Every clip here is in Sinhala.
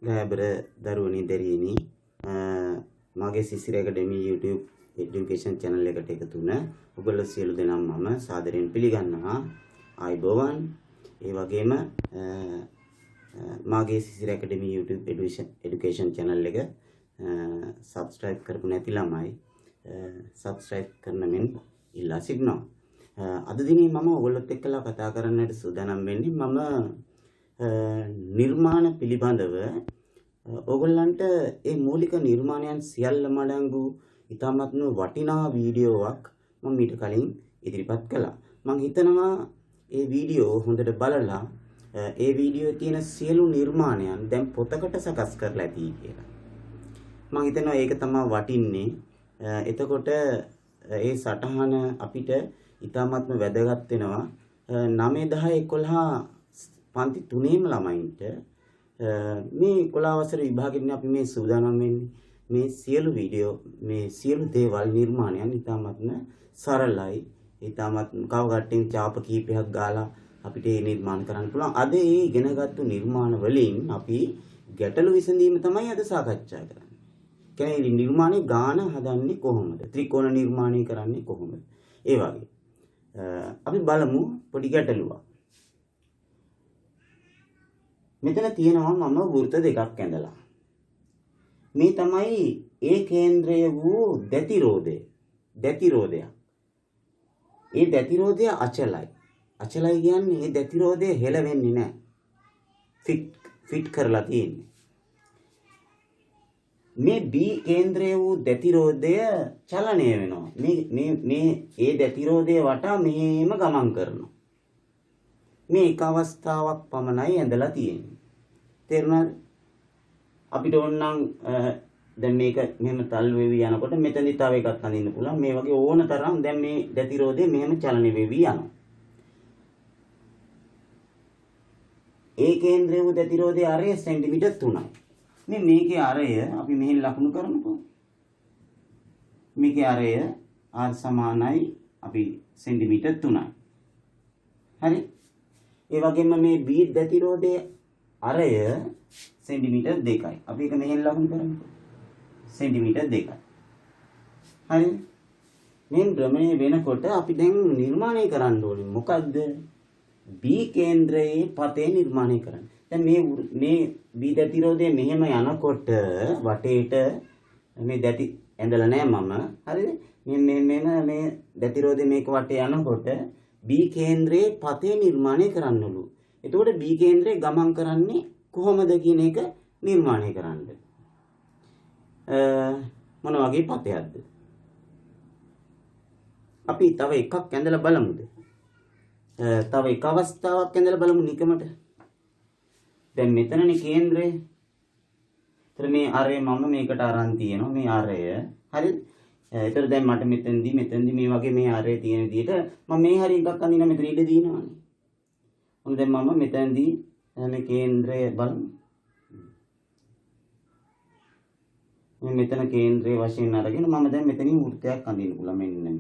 ගෑබර දරුවනි දෙරියනි මගේ සිසිර ඇකඩමි YouTube එඩියුකේෂන් channel එකට එකතු වුණ ඔයගොල්ලෝ සියලු දෙනාම මම සාදරයෙන් පිළිගන්නවා. ආයුබෝවන්. ඒ වගේම මගේ සිසිර ඇකඩමි YouTube එඩියුකේෂන් channel එක subscribe කරපු නැති ළමයි subscribe කරන මෙන් ඉල්ලා සිටිනවා. අද දිනේ මම ඔයගොල්ලොත් එක්කලා කතා කරන්නට සූදානම් වෙන්නේ මම නිර්මාණ පිළිබඳව ඔයගොල්ලන්ට ඒ මූලික නිර්මාණයන් සියල්ල මඩංගු ඉතාමත්ම වටිනා වීඩියෝවක් මම ඊට කලින් ඉදිරිපත් කළා. මම හිතනවා ඒ වීඩියෝ හොඳට බලලා ඒ වීඩියෝයේ තියෙන සියලු නිර්මාණයන් දැන් පොතකට සකස් කරලා ඇති කියලා. මම හිතනවා ඒක තමයි වටින්නේ. එතකොට ඒ සටහන අපිට ඉතාමත්ම වැදගත් වෙනවා. 9 10 11 පන්ති 3ේම ළමයින්ට මේ 11 වසර විභාගෙදී අපි මේ සූදානම් වෙන්නේ මේ සියලු වීඩියෝ මේ සියලු දේවල් නිර්මාණයන් ඉතාමත්ම සරලයි. ඉතාමත්ම කවකට්ටින් ඡාප කීපයක් ගාලා අපිට මේ නිර්මාණ කරන්න පුළුවන්. අද මේ ඉගෙනගත්තු නිර්මාණ වලින් අපි ගැටලු විසඳීම තමයි අද සාකච්ඡා කරන්නේ. කියන්නේ නිර්මාණේ ගාන හදන්නේ කොහොමද? ත්‍රිකෝණ නිර්මාණය කරන්නේ කොහොමද? ඒ වගේ. අපි බලමු පොඩි ගැටලුවක්. මෙතන තියෙනවා මම වෘත්ත දෙකක් ඇඳලා. මේ තමයි ඒ කේන්ද්‍රය වූ දැතිරෝධය. දැතිරෝධය. ඒ දැතිරෝධය අචලයි. අචලයි කියන්නේ ඒ දැතිරෝධය හෙලවෙන්නේ නැහැ. ෆිට කරලා තියෙන්නේ. මේ B කේන්ද්‍රය වූ දැතිරෝධය චලනය වෙනවා. මේ ඒ දැතිරෝධය වටා මෙහෙම ගමන් කරනවා. මේ එක අවස්ථාවක් පමණයි ඇඳලා තියෙන්නේ. තේරුණාද? අපිට ඕනනම් දැන් මේක මෙහෙම තල් වෙවි යනකොට මෙතනදි තව එකක් අඳින්න පුළුවන්. මේ වගේ ඕන තරම් දැන් මේ දැතිරෝධය මෙහෙම චලනය වෙවි යනවා. ඒ කේන්ද්‍රය වූ දැතිරෝධයේ අරය සෙන්ටිමීටර් 3යි. මේකේ අරය අපි මෙහෙන් ලකුණු කරමුකෝ. මේකේ අරය r සමානයි අපි සෙන්ටිමීටර් 3යි. හරි? ඒ වගේම මේ B දැතිරෝධයේ අරය සෙන්ටිමීටර් 2යි. අපි ඒක මෙහෙන් ලකුණු කරමු. සෙන්ටිමීටර් 2යි. හරි? මේ භ්‍රමණය වෙනකොට අපි දැන් නිර්මාණය කරන්න ඕනේ මොකද්ද? B කේන්ද්‍රයේ පතේ නිර්මාණය කරන්න. දැන් මේ B දැතිරෝධය මෙහෙම යනකොට වටේට මේ දැති ඇඳලා නැහැ මම. හරිද? මේ දැතිරෝධය මේක වටේ යනකොට B කේන්ද්‍රයේ පතේ නිර්මාණය කරන්නලු. එතකොට B කේන්ද්‍රයේ ගමන් කරන්නේ කොහොමද කියන එක නිර්මාණය කරන්න. මොන වගේ පතයක්ද? අපි තව එකක් ඇඳලා බලමුද? තව එක අවස්ථාවක් ඇඳලා බලමු නිකමට. දැන් මෙතනනේ කේන්ද්‍රය. ඒතර මේ අරය මම මේකට අරන් තියෙනවා මේ අරය. හරිද? ඒතර දැන් මට මෙතෙන්දි මේ වගේ මේ අරය තියෙන විදිහට මම මේ හරිය එකක් අඳින මෙතන ඉඩ දිනවනේ. මොන දැන් මම මෙතෙන්දි මේ කේන්ද්‍රය බලමු. මේ මෙතන කේන්ද්‍රයේ වශයෙන් අරගෙන මම දැන් මෙතනින් වෘත්තයක් අඳින්න පුළුවන් මෙන්න මේ.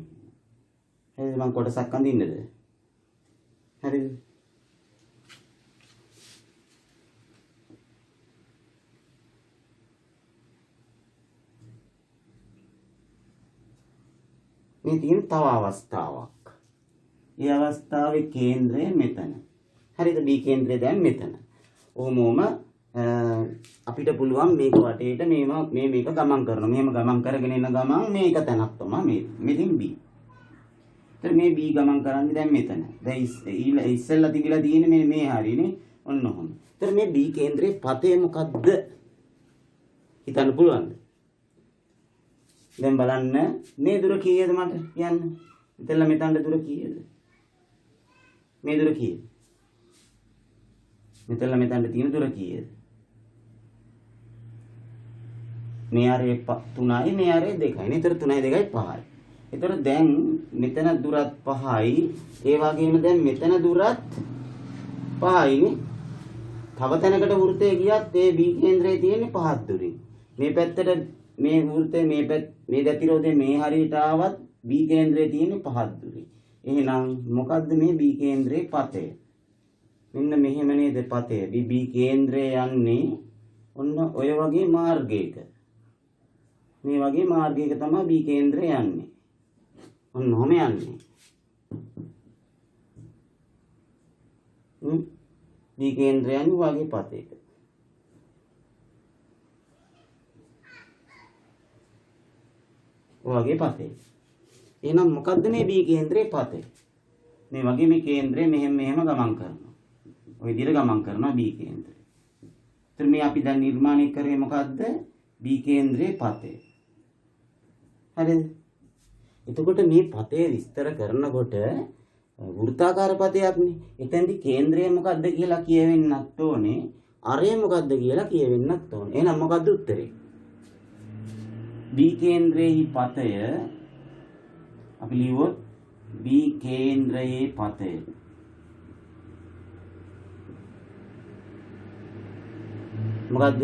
හරිද? මම කොටසක් අඳින්නද? හරිද? මේ තියෙන තව අවස්ථාවක්. මේ අවස්ථාවේ කේන්ද්‍රය මෙතන. හරිද? B කේන්ද්‍රය දැන් මෙතන. ඔහොමම අපිට පුළුවන් මේක වටේට මේක ගමන් කරනවා. මෙහෙම ගමන් කරගෙන යන ගමන් මේක තැනක් තමයි මෙතෙන් B. ඒතර මේ B ගමන් කරන්නේ දැන් මෙතන. දැන් ඉස්සෙල්ලා තිබිලා තියෙන්නේ මේ හරියනේ. ඔන්න ඔහොම. ඒතර මේ B කේන්ද්‍රයේ පතේ මොකද්ද? හිතන්න පුළුවන්ද? දැන් බලන්න මේ දුර කීයද මට කියන්න. ඉතින්ලා මෙතනට දුර කීයද? මේ දුර කීයද? මෙතනලා මෙතනට තියෙන දුර කීයද? මේ ආරේ 3යි මේ ආරේ 2යි. නේද? 3යි 2යි 5යි. ඒතර දැන් මෙතන දුරත් 5යි. ඒ වගේම දැන් මෙතන දුරත් 5යිනේ. තව තැනකට වෘත්තය ගියත් ඒ B කේන්ද්‍රයේ තියෙන්නේ 5ක් දුරින්. මේ පැත්තට මේ වෘත්තය මේ දැතිරෝධය මේ හරියට ආවත් B කේන්ද්‍රයේ තියෙන්නේ 5ක් දුරින්. එහෙනම් මොකද්ද මේ B කේන්ද්‍රයේ පතය? මෙන්න මෙහෙම නේද පතය. B කේන්ද්‍රය යන්නේ ඔන්න ඔය වගේ මාර්ගයක මේ වගේ මාර්ගයක තමයි B කේන්ද්‍රය යන්නේ. ඔන්න ඔහම යන්නේ. B කේන්ද්‍රය යන්නේ වගේ පතේක. වගේ පතේ. එහෙනම් මොකද්ද මේ B කේන්ද්‍රයේ පතේ? මේ වගේ මේ කේන්ද්‍රය මෙහෙම ගමන් කරනවා. ඔය විදිහට ගමන් කරනවා B කේන්ද්‍රය. එතන මේ අපි දැන් නිර්මාණය කරේ මොකද්ද? B කේන්ද්‍රයේ පතේ. හරිද? එතකොට මේ පතේ විස්තර කරනකොට වෘත්තාකාර පතයක්නේ. එතෙන්දි කේන්ද්‍රය මොකද්ද කියලා කියවෙන්නත් ඕනේ. අරය මොකද්ද කියලා කියවෙන්නත් ඕනේ. එහෙනම් මොකද්ද උත්තරේ? B කේන්ද්‍රයේ පතය අපි ලියුවොත් B කේන්ද්‍රයේ පතය මොකද්ද?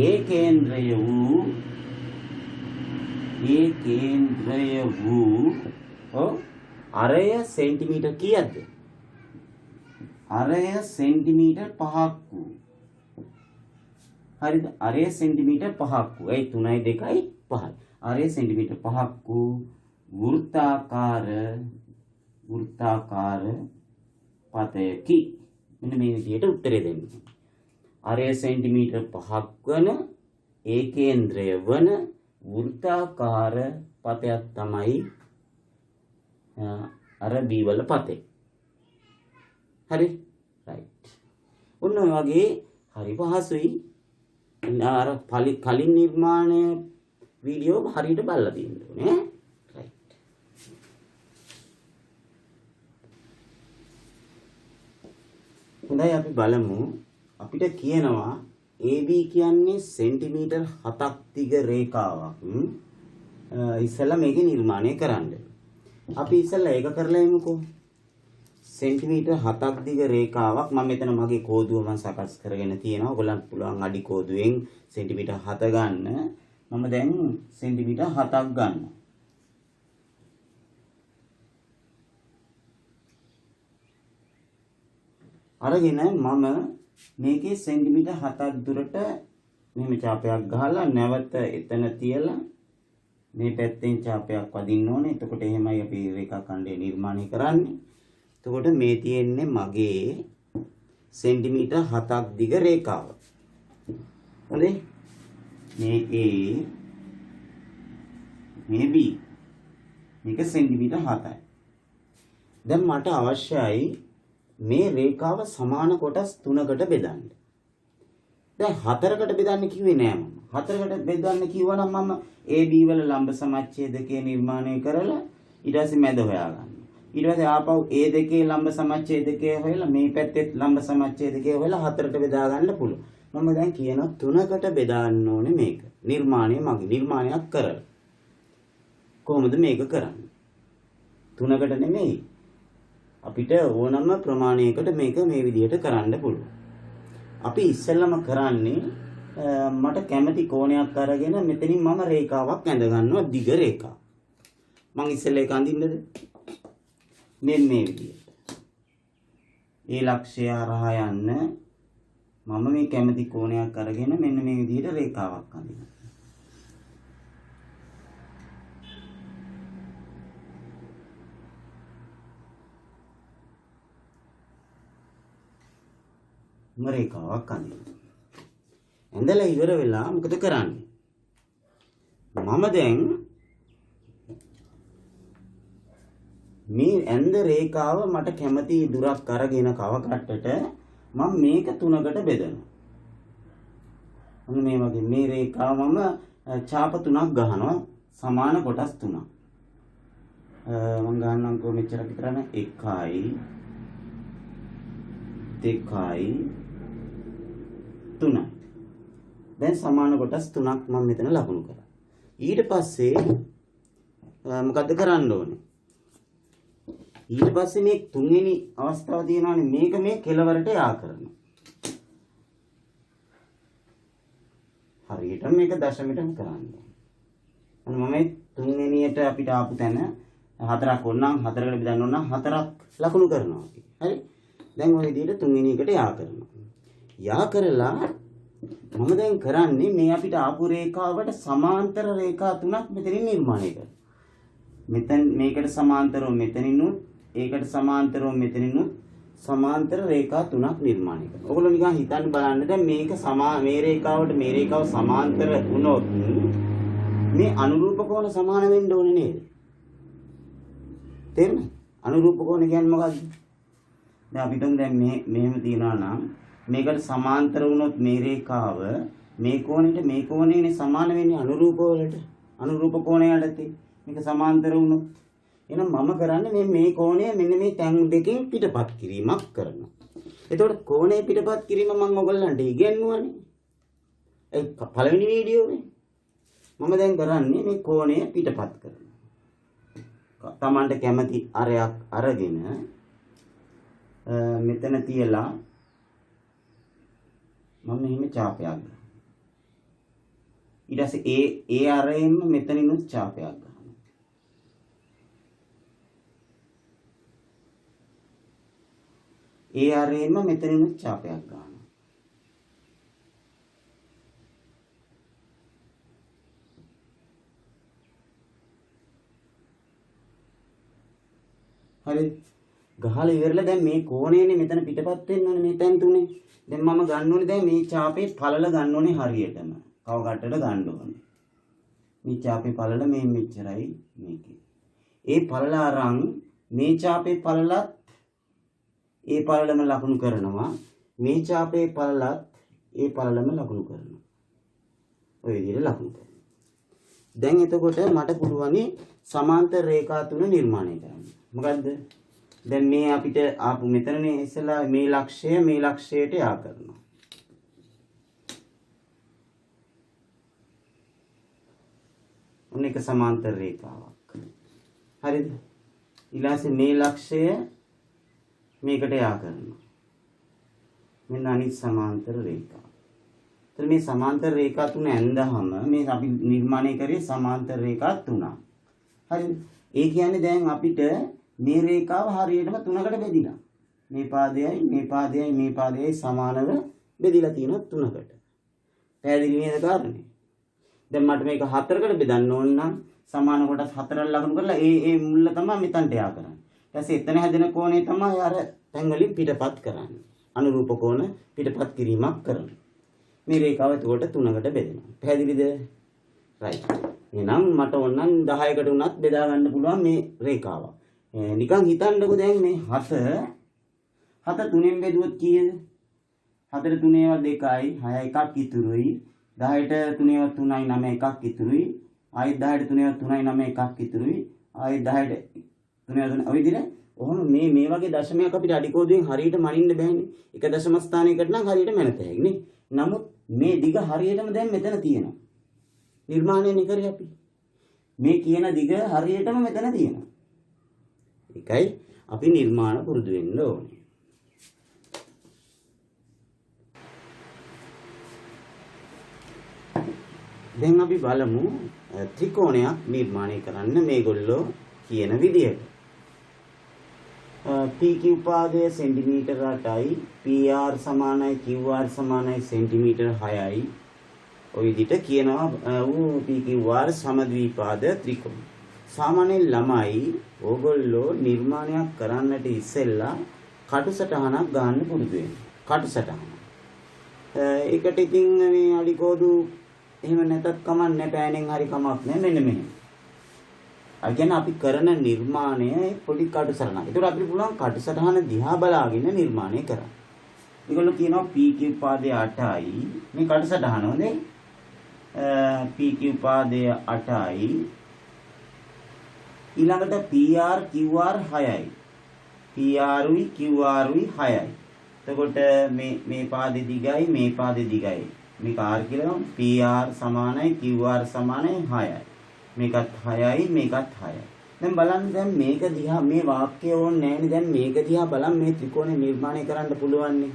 A කේන්ද්‍රය වූ අරය සෙන්ටිමීටර් කීයක්ද? අරය සෙන්ටිමීටර් 5ක් වූ. හරිද? අරය සෙන්ටිමීටර් 5ක් වූ. ඒ 3යි 2යි 5යි. අරය සෙන්ටිමීටර් 5ක් වූ වෘත්තාකාර පතයකි. මෙන්න මේ විදිහට උත්තරේ දෙන්න. අරය සෙන්ටිමීටර් 5ක් වන ඒ කේන්ද්‍රය වන වෘත්තාකාර පතයක් තමයි අර B වල පතේ. හරි? රයිට්. ඔන්න ඔය වගේ හරි පහසුයි. අර කලින් නිර්මාණය වීඩියෝ හරියට බලලා තියෙන්න ඕනේ. රයිට්. හොඳයි අපි බලමු. අපිට කියනවා AB කියන්නේ සෙන්ටිමීටර් 7ක් දිග රේඛාවක්. ඉස්සෙල්ලා මේක නිර්මාණය කරන්න. අපි ඉස්සෙල්ලා ඒක කරලා එමුකෝ. සෙන්ටිමීටර් 7ක් දිග රේඛාවක් මම මෙතන මගේ කෝදුව මම සකස් කරගෙන තියෙනවා. ඔයගලන්ට පුළුවන් අඩි කෝදුවෙන් සෙන්ටිමීටර් 7 ගන්න. මම දැන් සෙන්ටිමීටර් 7ක් ගන්නවා. අරගෙන මම මේකේ සෙන්ටිමීටර් 7ක් දුරට මෙහෙම චාපයක් ගහලා නැවත එතන තියලා මේ පැත්තෙන් චාපයක් වදින්න ඕනේ. එතකොට එහෙමයි අපි රේඛා ඛණ්ඩය නිර්මාණය කරන්නේ. එතකොට මේ තියෙන්නේ මගේ සෙන්ටිමීටර් 7ක් දිග රේඛාව. හරි? මේ A මේ B. මේක සෙන්ටිමීටර් 7යි. දැන් මට අවශ්‍යයි මේ රේඛාව සමාන කොටස් 3කට බෙදන්න. දැන් 4කට බෙදන්න කිව්වේ නෑ මම. 4කට බෙදන්න කිව්වනම් මම AB වල ලම්බ සමච්ඡේදකය නිර්මාණය කරලා ඊට පස්සේ මැද හොයාගන්න. ඊට පස්සේ ආපහු A2 ලම්බ සමච්ඡේදකය හොයලා මේ පැත්තේ ලම්බ සමච්ඡේදකය හොයලා 4ට බෙදා ගන්න පුළුවන්. මම දැන් කියනවා 3කට බෙදාන්න ඕනේ මේක. නිර්මාණයක් කරලා. කොහොමද මේක කරන්නේ? 3කට නෙමෙයි. අපිට ඕනම ප්‍රමාණයකට මේක මේ විදිහට කරන්න පුළුවන්. අපි ඉස්සෙල්ලම කරන්නේ මට කැමති කෝණයක් අරගෙන මෙතනින් මම රේඛාවක් ඇඳ ගන්නවා දිග රේඛාව. මම ඉස්සෙල්ලා ඒක අඳින්නද? මේ විදිහට. ඒ ලක්ෂ්‍යය හරහා යන්න මම මේ කැමති කෝණයක් අරගෙන මෙන්න මේ විදිහට රේඛාවක් අඳිනවා. රේඛාවක් අඳිනවා. ඇඳලා ඉවර වෙලා මොකද කරන්නේ? මම දැන් මේ ඇඳ රේඛාව මට කැමති දුරක් අරගෙන කවකට්ටට මම මේක 3කට බෙදනවා. මේ වගේ මේ රේඛාව මම ඡාප 3ක් ගහනවා සමාන කොටස් 3ක්. මම ගන්නම්කෝ මෙච්චර විතරනේ 1යි 2යි 3යි. දැන් සමාන කොටස් 3ක් මම මෙතන ලකුණු කරා. ඊට පස්සේ මොකද්ද කරන්න ඕනේ? ඊට පස්සේ මේ තුන්වෙනි අවස්ථාව තියෙනවානේ මේක මේ කෙලවරට යා කරනවා. හරියට මේක දශමිකටම කරන්න. මම මේ තුන්වෙනියට අපිට ආපු තැන 4ක් ඕනනම් 4කට බෙදන්න ඕන නම් 4ක් ලකුණු කරනවා. හරි? දැන් ඔය විදිහට තුන්වෙනි එකට යා කරනවා. යා කරලා මම දැන් කරන්නේ මේ අපිට ආපු රේඛාවට සමාන්තර රේඛා තුනක් මෙතනින් නිර්මාණය කරනවා. මෙතන මේකට සමාන්තරව මෙතනිනුත් ඒකට සමාන්තරව මෙතනිනුත් සමාන්තර රේඛා තුනක් නිර්මාණය කරනවා. ඔයගොල්ලෝ නිකන් හිතන්න බලන්න දැන් මේක මේ රේඛාවට මේ රේඛාව සමාන්තර වුණොත් මේ අනුරූප කෝණ සමාන වෙන්න ඕනේ නේද? තේරුණාද? අනුරූප කෝණ කියන්නේ මොකක්ද? දැන් අපි හිතමු දැන් මෙහෙම තියනවා නම් මේකට සමාන්තර වුණොත් මේ රේඛාව මේ කෝණයට සමාන වෙන්නේ අනුරූප වලට. අනුරූප කෝණයට මේක සමාන්තර වුණොත් එහෙනම් මම කරන්නේ මේ කෝණය මෙන්න මේ තැන් දෙකෙන් පිටපත් කිරීමක් කරනවා. එතකොට කෝණය පිටපත් කිරීම මම ඔයගොල්ලන්ට ඉගෙනුවානේ. ඒ පළවෙනි වීඩියෝවේ මම දැන් කරන්නේ මේ කෝණය පිටපත් කරනවා. තමන්ට කැමති අරයක් අරගෙන මෙතන තියලා මම මෙහෙම ඡාපයක් ගන්නවා. ඊට පස්සේ ඒ අරයෙන්ම මෙතනිනුත් ඡාපයක් ගන්නවා. ඒ අරයෙන්ම මෙතනිනුත් ඡාපයක් ගන්නවා. හරි ගහලා ඉවරලා දැන් මේ කෝණයනේ මෙතන පිටපත් වෙන්න ඕනේ මේ තැන් තුනේ. දැන් මම ගන්න ඕනේ දැන් මේ ඡාපේ පළල ගන්න ඕනේ හරියටම. කව කට්ටට ගන්න ඕනේ. මේ ඡාපේ පළල මේ මෙච්චරයි මේකේ. ඒ පළල අරන් මේ ඡාපේ පළලත් ඒ පළලම ලකුණු කරනවා. මේ ඡාපේ පළලත් ඒ පළලම ලකුණු කරනවා. ඔය විදිහට ලකුණු කරනවා. දැන් එතකොට මට පුළුවන් සමාන්තර රේඛා තුන නිර්මාණය කරන්න. මොකද්ද? දැන් මේ අපිට ආපු මෙතනනේ ඉස්සලා මේ ලක්ෂයට යා කරනවා. ඔන්න එක සමාන්තර රේඛාවක්. හරිද? ඊළඟට මේ ලක්ෂය මේකට යා කරනවා. මෙන්න අනිත් සමාන්තර රේඛාව. එතන මේ සමාන්තර රේඛා තුන ඇඳහම මේ අපි නිර්මාණය කරේ සමාන්තර රේඛා තුනක්. හරිද? ඒ කියන්නේ දැන් අපිට මේ රේඛාව හරියටම තුනකට බෙදිලා. මේ පාදයයි සමානව බෙදිලා තියෙනවා තුනකට. පැහැදිලි නේද කාරණේ? දැන් මට මේක හතරකට බෙදන්න ඕන නම් සමාන කොටස් හතරක් ලකුණු කරලා ඒ මුල්ල තමයි මෙතනට යා කරන්නේ. ඊට පස්සේ එතන හැදෙන කෝණය තමයි අර තැන් වලින් පිටපත් කරන්නේ. අනුරූප කෝණ පිටපත් කිරීමක් කරනවා. මේ රේඛාව එතකොට තුනකට බෙදෙනවා. පැහැදිලිද? රයිට්. එහෙනම් මට ඕනනම් 10කට උනත් බෙදා ගන්න පුළුවන් මේ රේඛාව. නිකන් හිතන්නකෝ දැන් මේ 7 3ෙන් බෙදුවොත් කීයද? 4 3 2යි 6 එකක් ඉතුරුයි. 10ට 3 3යි 9 එකක් ඉතුරුයි. ආයෙත් 10ට 3 3යි 9 එකක් ඉතුරුයි. ආයෙත් 10ට 3 3 ඔය විදිහට ඔහොම මේ වගේ දශමයක් අපිට අඩිකෝදුවෙන් හරියට මනින්න බෑනේ. එක දශම ස්ථානයකට නම් හරියට මැනත හැකියි නේ. නමුත් මේ දිග හරියටම දැන් මෙතන තියෙනවා. නිර්මාණය කරේ අපි. මේ කියන දිග හරියටම මෙතන තියෙනවා. ඒකයි අපි නිර්මාණ පුරුදු වෙන්න ඕනේ. දැන් අපි බලමු ත්‍රිකෝණයක් නිර්මාණය කරන්න මේගොල්ලෝ කියන විදියට. PQ පාදය සෙන්ටිමීටර 8යි, PR සමානයි QR සමානයි සෙන්ටිමීටර 6යි. ඔය විදිහට කියනවා PQR සමද්විපාද ත්‍රිකෝණ. සාමාන්‍යයෙන් ළමයි ඕගොල්ලෝ නිර්මාණයක් කරන්නට ඉස්සෙල්ලා කටුසටහනක් ගන්න පුරුදු වෙන්න. කටුසටහන. ඒකට ඉතින් මේ අඩිකෝදු එහෙම නැතත් කමක් නැහැ, පෑනෙන් හරි කමක් නැහැ. මෙන්න මෙහෙම. අර කියන්නේ අපි කරන නිර්මාණය පොඩි කටුසටහනක්. ඒකට අපිට පුළුවන් කටුසටහන දිහා බලාගෙන නිර්මාණය කරන්න. ඒගොල්ලෝ කියනවා PQ පාදය 8යි. මේ කටුසටහන හොඳේ. PQ පාදය 8යි. ඊළඟට PR QR 6යි. PR උයි QR උයි 6යි. එතකොට මේ පාදේ දිගයි මේ පාදේ දිගයි. මේක R කියලා PR සමානයි QR සමානයි 6යි. මේකත් 6යි මේකත් 6යි. දැන් බලන්න දැන් මේක දිහා මේ වාක්‍යය ඕනේ නැහැනේ. දැන් මේක දිහා බලන්න මේ ත්‍රිකෝණය නිර්මාණය කරන්න පුළුවන් නේ.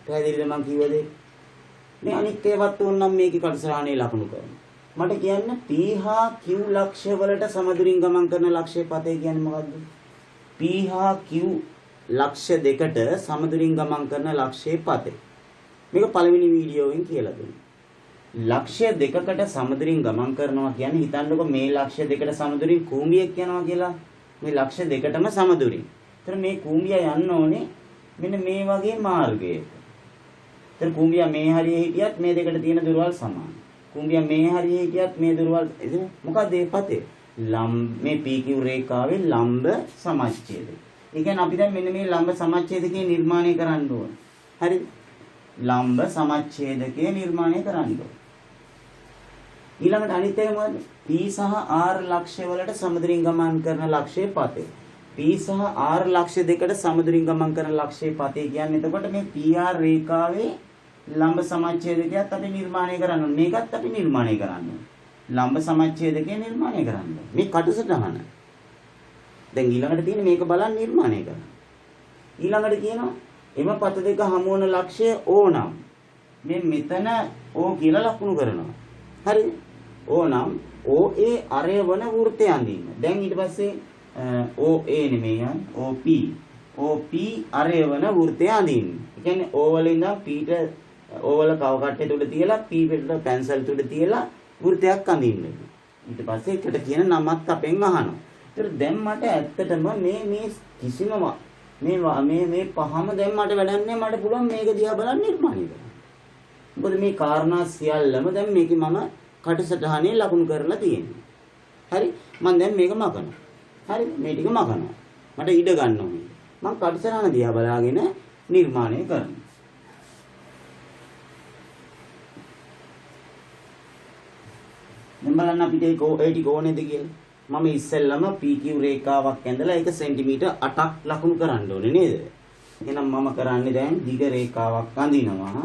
පැහැදිලිද මං කිව්වද? මේ අනිත් ඒවත් ඕනනම් මේකේ කටසරහනේ ලකුණු කරන්න. මට කියන්න P හා Q ලක්ෂ්‍ය වලට සමදුරින් ගමන් කරන ලක්ෂ්‍ය පතේ කියන්නේ මොකද්ද? P හා Q ලක්ෂ්‍ය දෙකට සමදුරින් ගමන් කරන ලක්ෂ්‍ය පතේ. මේක පළවෙනි වීඩියෝවෙන් කියලා දුන්නා. ලක්ෂ්‍ය දෙකකට සමදුරින් ගමන් කරනවා කියන්නේ හිතන්නකො මේ ලක්ෂ්‍ය දෙකට සමදුරින් කූඹියක් යනවා කියලා. මේ ලක්ෂ්‍ය දෙකටම සමදුරින්. ඒතර මේ කූඹිය යන්න ඕනේ මෙන්න මේ වගේ මාර්ගයක. ඒතර කූඹිය මේ හරියේ හිටියත් මේ දෙකට තියෙන දුරවල් සමානයි. කූඹිය මේ හරියේ හිටියත් මේ දුරවල් මොකද මේ පතේ? මේ PQ රේඛාවේ ලම්බ සමච්ඡේදය. ඒ කියන්නේ අපි දැන් මෙන්න මේ ලම්බ සමච්ඡේදකය නිර්මාණය කරන්න ඕනේ. හරිද? ලම්බ සමච්ඡේදකය නිර්මාණය කරන්න ඕනේ. ඊළඟට අනිත් එක මොකද්ද? P සහ R ලක්ෂ්‍ය වලට සමදුරින් ගමන් කරන ලක්ෂ්‍යයේ පතේ. P සහ R ලක්ෂ්‍ය දෙකට සමදුරින් ගමන් කරන ලක්ෂ්‍යයේ පතේ කියන්නේ එතකොට මේ PR රේඛාවේ ලම්බ සමච්ඡේදකයත් අපි නිර්මාණය කරන්න ඕනේ. මේකත් අපි නිර්මාණය කරන්න ඕනේ. ලම්බ සමච්ඡේදකය නිර්මාණය කරන්න ඕනේ. මේ කටසටහන. දැන් ඊළඟට තියෙන මේක බලන්න නිර්මාණය කරන්න. ඊළඟට කියනවා එම පත දෙක හමු වන ලක්ෂ්‍ය O නම් මේ මෙතන O කියලා ලකුණු කරනවා. හරිද? O නම් OA අරය වන වෘත්තය අඳින්න. දැන් ඊට පස්සේ OA නෙමෙයි OP. OP අරය වන වෘත්තය අඳින්න. ඒ කියන්නේ O වල ඉඳන් P ට O වල කව කට්ටේ තුඩ තියලා P පිටට පැන්සල් තුඩ තියලා වෘත්තයක් අඳින්න. ඊට පස්සේ එකට කියන නමත් අපෙන් අහනවා. ඒතර දැන් මට ඇත්තටම මේ කිසිම මේ පහම දැන් මට වැඩක් නැහැ. මට පුළුවන් මේක දිහා බලන්න නිර්මාණය කරන්න. මොකද මේ කාරණා සියල්ලම දැන් මේකේ මම කටසටහනේ ලකුණු කරලා තියෙනවා. හරි? මම දැන් මේක මකනවා. හරි? මේ ටික මකනවා. මට ඉඩ ගන්න ඕනේ. මම කටසටහන දිහා බලාගෙන නිර්මාණය කරනවා. දැන් බලන්න අපිට ඒ ටික ඕනේද කියලා. මම ඉස්සෙල්ලම PQ රේඛාවක් ඇඳලා ඒක සෙන්ටිමීටර් 8ක් ලකුණු කරන්න ඕනේ නේද? එහෙනම් මම කරන්නේ දැන් දිග රේඛාවක් අඳිනවා.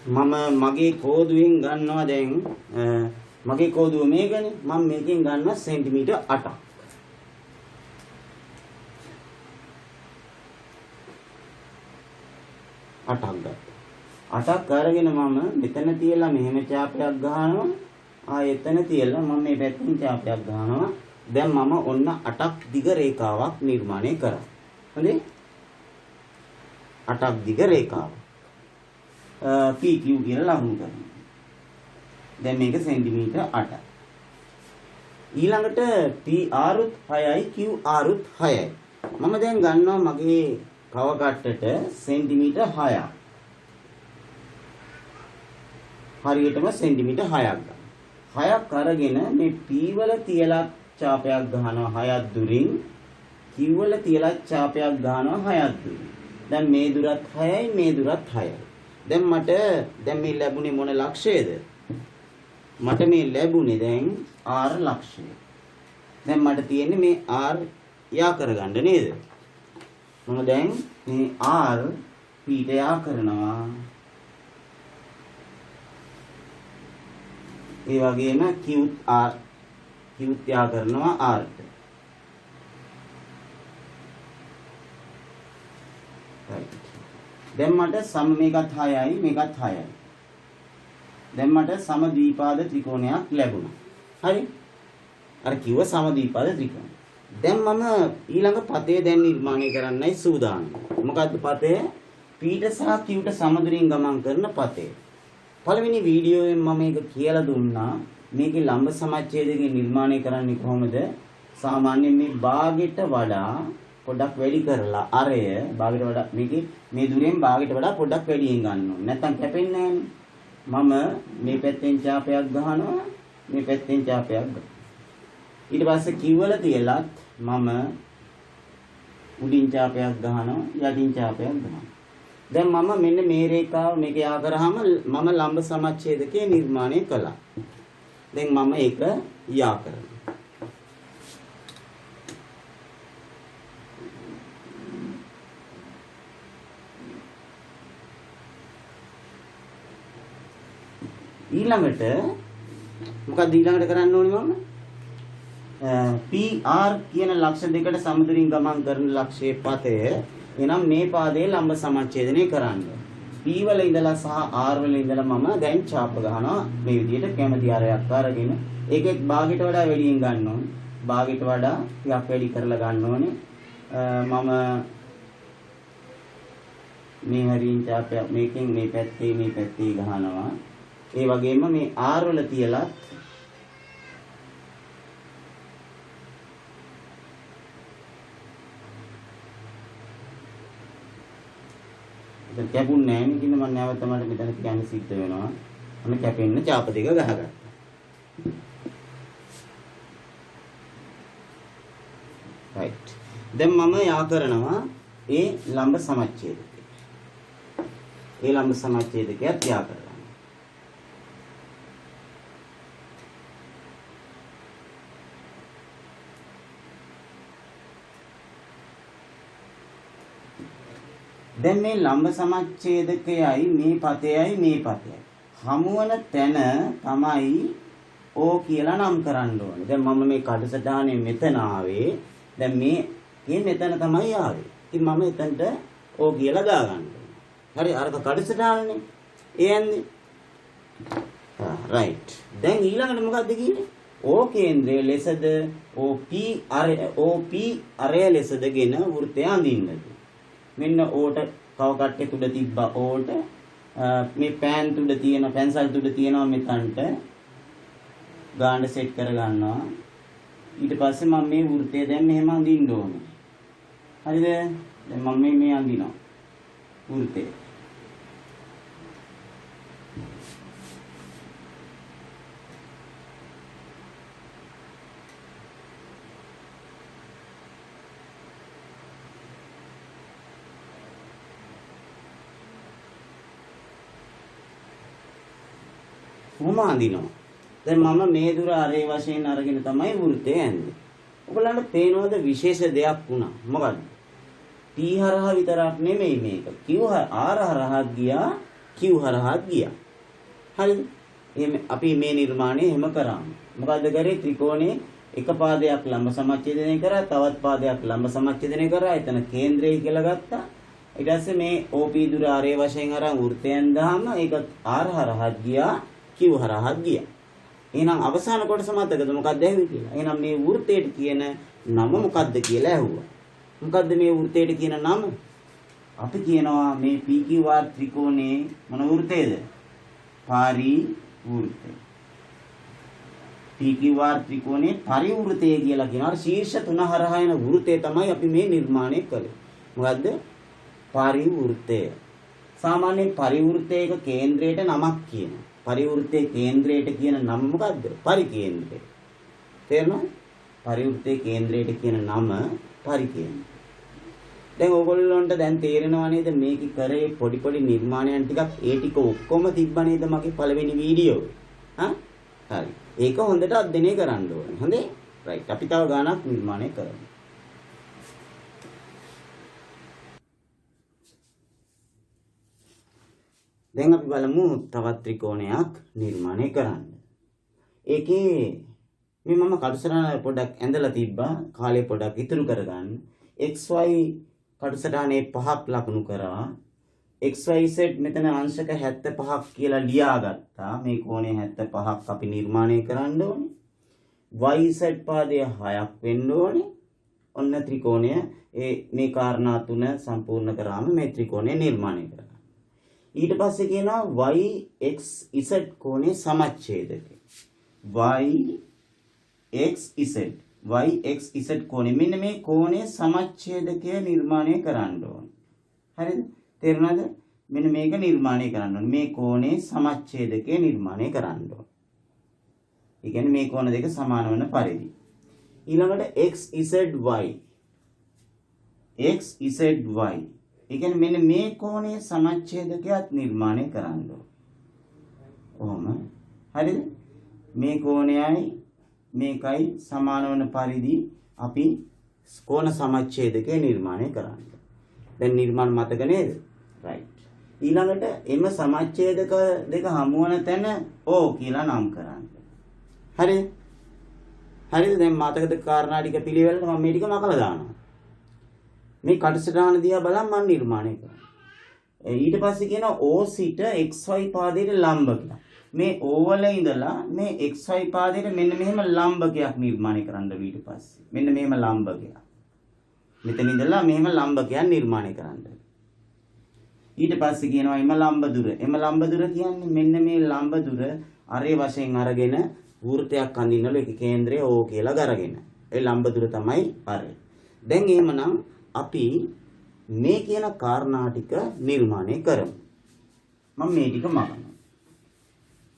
මම මගේ කෝදුවෙන් ගන්නවා දැන් මගේ කෝදුව මේකනේ මම මේකෙන් ගන්නවා සෙන්ටිමීටර් 8ක්. 8ක් ගත්තා. 8ක් අරගෙන මම මෙතන තියලා මෙහෙම ඡාපයක් ගහනවා. එතන තියලා මම මේ පැත්තෙන් ඡාපයක් ගහනවා. දැන් මම ඔන්න 8ක් දිග රේඛාවක් නිර්මාණය කරා. හරි? 8ක් දිග රේඛාව. PQ කියලා ලකුණු කරනවා. දැන් මේක සෙන්ටිමීටර් 8යි. ඊළඟට PR උත් 6යි QR උත් 6යි. මම දැන් ගන්නවා මගේ කව කට්ටට සෙන්ටිමීටර් 6ක්. හරියටම සෙන්ටිමීටර් 6ක් ගන්න. 6ක් අරගෙන මේ P වල තියලා ඡාපයක් ගහනවා 6ක් දුරින්. Q වල තියලා ඡාපයක් ගහනවා 6ක් දුරින්. දැන් මේ දුරත් 6යි මේ දුරත් 6යි. දැන් මේ ලැබුණේ මොන ලක්ෂයද? මට මේ ලැබුණේ දැන් R ලක්ෂය. දැන් මට තියෙන්නේ මේ R යා කරගන්න නේද? මම දැන් මේ R P-ට යා කරනවා. ඒ වගේම Qත් යා කරනවා R-ට. right. දැන් මට සම මේකත් 6යි මේකත් 6යි. දැන් මට සම ද්විපාද ත්‍රිකෝණයක් ලැබුණා. හරි? අර කිව්ව සම ද්විපාද ත්‍රිකෝණ. දැන් මම ඊළඟ පතේ දැන් නිර්මාණය කරන්නයි සූදානම්. මොකද්ද පතේ? P-ට සහ Q-ට සමදුරින් ගමන් කරන පතේ. පළවෙනි වීඩියෝවෙන් මම මේක කියලා දුන්නා. මේකේ ලම්බ සමච්ඡේදකය නිර්මාණය කරන්නේ කොහොමද? සාමාන්‍යයෙන් මේ භාගයට වඩා පොඩ්ඩක් වැඩි කරලා අරය භාගයට වඩා මේ දුරෙන් භාගයට වඩා පොඩ්ඩක් වැඩියෙන් ගන්න ඕනේ. නැත්තම් කැපෙන්නේ නැහැ. මම මේ පැත්තෙන් ඡාපයක් ගහනවා මේ පැත්තෙන් ඡාපයක් ගන්නවා. ඊට පස්සේ කිව්වල තියලත් මම උඩින් ඡාපයක් ගහනවා යටින් ඡාපයක් ගහනවා. දැන් මම මෙන්න මේ රේඛාව මේක යා කරාම මම ලම්බ සමච්ඡේදකය නිර්මාණය කළා. දැන් මම ඒක යා කරනවා. ඊළඟට මොකක්ද ඊළඟට කරන්න ඕනේ මම? PR කියන ලක්ෂ දෙකට සමදුරින් ගමන් කරන ලක්ෂයේ පතය එනම් මේ පාදයේ ලම්බ සමච්ඡේදනය කරන්න. P වල ඉඳලා සහ R වල ඉඳලා මම දැන් ඡාප ගහනවා මේ විදිහට කැමති ආරයක් අරගෙන ඒකෙත් භාගයට වඩා වැඩියෙන් ගන්න ඕනේ. භාගයට වඩා ටිකක් වැඩි කරලා ගන්න ඕනේ. මම මේ හරියින් ඡාපයක් මේකෙන් මේ පැත්තේ ගහනවා. ඒ වගේම මේ R වල තියලා කැපුන්නේ නැහැ නේ කියන මම නැවත මට මෙතන කියන්න සිද්ධ වෙනවා. මම කැපෙන්න ඡාප දෙක ගහගත්තා. right. දැන් මම යා කරනවා ඒ ලම්බ සමච්ඡේදකය. ඒ ලම්බ සමච්ඡේදකයත් යා කරනවා. දැන් මේ ලම්බ සමච්ඡේදකයයි මේ පතයයි හමුවන තැන තමයි O කියලා නම් කරන්න ඕනේ. දැන් මම මේ කඩසටහනේ මෙතන ආවේ. දැන් මේ මෙතන තමයි ආවේ. ඉතින් මම එතනට O කියලා දාගන්න ඕනේ. හරි අරක කඩසටහනේ. ඒ යන්නේ. right. දැන් ඊළඟට මොකද්ද කියන්නේ? O කේන්ද්‍රයේ ලෙසද OP අරය ලෙසදගෙන වෘත්තය අඳින්නද? මෙන්න ඕට කව කට්ටේ තුඩ තිබ්බා ඕට මේ පැන්සල් තුඩ තියෙනවා මෙතනට ගාන සෙට් කර ගන්නවා ඊට පස්සේ මම මේ වෘත්තය දැන් මෙහෙම අඳින්න ඕනේ හරිද දැන් මම මේ අඳිනවා වෘත්තය කොහොම අඳිනවා. දැන් මම මේ දුර අරේ වශයෙන් අරගෙන තමයි වෘත්තය ඇඳේ. ඔයගොල්ලන්ට පේනවද විශේෂ දෙයක් වුණා? මොකද්ද? P හරහා විතරක් නෙමෙයි මේක. Q R හරහා ගියා, Q හරහා ගියා. හරිද? අපි මේ නිර්මාණය එහෙම කරාම. මොකද්ද කරේ? ත්‍රිකෝණේ එක පාදයක් ලම්බ සමච්ඡේදනය කරා, තවත් පාදයක් ලම්බ සමච්ඡේදනය කරා. එතන කේන්ද්‍රය කියලා ගත්තා. ඊට පස්සේ මේ OP දුර අරේ වශයෙන් අරන් වෘත්තයෙන් දාම ඒක R හරහා ගියා. Q හරහා ගියා. එහෙනම් අවසාන කොටස මතකද මොකක්ද ඇහුවේ කියලා? එහෙනම් මේ වෘත්තයට කියන නම මොකක්ද කියලා ඇහුවා. මොකක්ද මේ වෘත්තයට කියන නම? අපි කියනවා මේ PQR ත්‍රිකෝණේ මොන වෘත්තයේද? පරිවෘත්තය. PQR ත්‍රිකෝණේ පරිවෘත්තය කියලා කියනවා. ශීර්ෂ තුන හරහා යන වෘත්තය තමයි අපි මේ නිර්මාණය කළේ. මොකද්ද? පරිවෘත්තය. සාමාන්‍යයෙන් පරිවෘත්තයක කේන්ද්‍රයට නමක් කියනවා. පරිවෘත්තයේ කේන්ද්‍රයට කියන නම මොකද්ද? පරිකේන්ද්‍රය. තේරෙනවද? පරිවෘත්තයේ කේන්ද්‍රයට කියන නම පරිකේන්ද්‍රය. දැන් ඕගොල්ලන්ට දැන් තේරෙනව නේද මේක කරේ පොඩි නිර්මාණයන් ටිකක් ඒ ටික ඔක්කොම තිබ්බ නේද මගේ පළවෙනි වීඩියෝවේ? හරි. ඒක හොඳට අධ්‍යයනය කරන්න ඕනේ. හොඳේ? රයිට්. අපි තව ගානක් නිර්මාණය කරමු. දැන් අපි බලමු තවත් ත්‍රිකෝණයක් නිර්මාණය කරන්න. ඒකේ මේ මම කටුසටහන පොඩ්ඩක් ඇඳලා තිබ්බා. කාලේ පොඩ්ඩක් ඉතුරු කරගන්න. XY කටුසටහනේ 5ක් ලකුණු කරා. XYZ මෙතන අංශක 75ක් කියලා ලියාගත්තා. මේ කෝණය 75ක් අපි නිර්මාණය කරන්න ඕනේ. YZ පාදය 6ක් වෙන්න ඕනේ. ඔන්න ත්‍රිකෝණය මේ කාරණා තුන සම්පූර්ණ කරාම මේ ත්‍රිකෝණය නිර්මාණය කරගන්න. ඊට පස්සේ කියනවා YXZ කෝණේ සමච්ඡේදකය. YXZ කෝණේ මෙන්න මේ කෝණේ සමච්ඡේදකය නිර්මාණය කරන්න ඕනේ. හරිද? තේරුණාද? මෙන්න මේක නිර්මාණය කරන්න ඕනේ. මේ කෝණේ සමච්ඡේදකය නිර්මාණය කරන්න ඕනේ. ඒ කියන්නේ මේ කෝණ දෙක සමාන වෙන පරිදි. ඊළඟට XZY. ඒ කියන්නේ මෙන්න මේ කෝණයේ සමච්ඡේදකයක් නිර්මාණය කරන්න ඕන. ඔහොම. හරිද? මේ කෝණයයි මේකයි සමාන වන පරිදි අපි කෝණ සමච්ඡේදකය නිර්මාණය කරන්න. දැන් නිර්මාණ මතක නේද? right. ඊළඟට එම සමච්ඡේදක දෙක හමු වන තැන O කියලා නම් කරන්න. හරිද? හරිද? දැන් මතකද කාරණා ටික පිළිවෙලට මම මේ ටික මකලා දානවා. මේ කටසටහන දිහා බලන් මම නිර්මාණය කරනවා. ඊට පස්සේ කියනවා O සිට XY පාදයට ලම්බ කියලා. මේ O වල ඉඳලා මේ XY පාදයට මෙන්න මෙහෙම ලම්බකයක් නිර්මාණය කරන්න ඊට පස්සේ. මෙන්න මෙහෙම ලම්බකයක්. මෙතන ඉඳලා මෙහෙම ලම්බකයක් නිර්මාණය කරන්න. ඊට පස්සේ කියනවා එම ලම්බ දුර. එම ලම්බ දුර කියන්නේ මෙන්න මේ ලම්බ දුර අරේ වශයෙන් අරගෙන වෘත්තයක් අඳින්නලු ඒක කේන්ද්‍රය O කියලා ගරගෙන. ඒ ලම්බ දුර තමයි අරේ. දැන් එහෙමනම් අපි මේ කියන කාරණා ටික නිර්මාණය කරමු. මම මේ ටික මකනවා.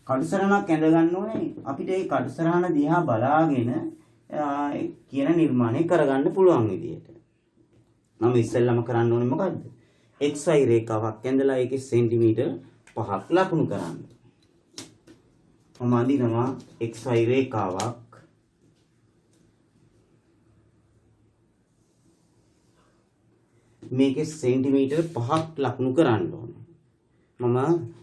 කඩසරණක් ඇඳ ගන්න ඕනේ. අපිට මේ කඩසරණ දිහා බලාගෙන කියන නිර්මාණය කරගන්න පුළුවන් විදියට. මම ඉස්සෙල්ලාම කරන්න ඕනේ මොකද්ද? XY රේඛාවක් ඇඳලා ඒකේ සෙන්ටිමීටර් 5ක් ලකුණු කරන්න. මම අඳිනවා XY රේඛාවක්. මේකේ සෙන්ටිමීටර් 5ක් ලකුණු කරන්න ඕනේ. මම